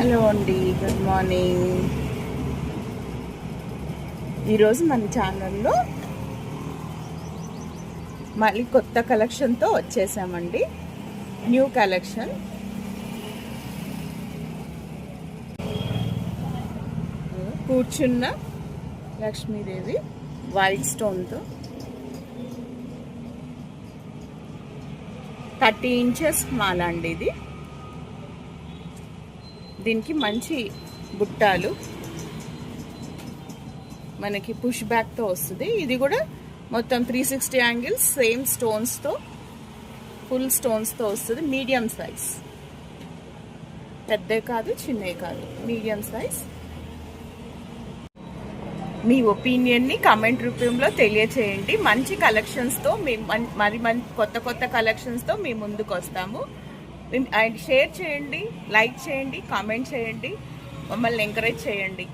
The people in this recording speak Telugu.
హలో అండి, గుడ్ మార్నింగ్. ఈరోజు మన ఛానల్లో మళ్ళీ కొత్త కలెక్షన్తో వచ్చేసామండి. New collection. కూర్చున్న లక్ష్మీదేవి వైట్ స్టోన్తో 30 ఇంచెస్ మాల అండి ఇది. దీనికి మంచి బుట్టాలు మనకి పుష్ బ్యాక్తో వస్తుంది. ఇది కూడా మొత్తం 360 యాంగిల్స్ సేమ్ స్టోన్స్తో, ఫుల్ స్టోన్స్తో వస్తుంది. మీడియం సైజ్, పెద్ద కాదు చిన్నవి కాదు, మీడియం సైజ్. మీ ఒపీనియన్ని కామెంట్ రూపంలో తెలియచేయండి. మంచి కలెక్షన్స్తో మరి కొత్త కలెక్షన్స్తో మీ ముందుకు వస్తాము. షేర్ చేయండి, లైక్ చేయండి, కామెంట్ చేయండి, మమ్మల్ని ఎంకరేజ్ చేయండి.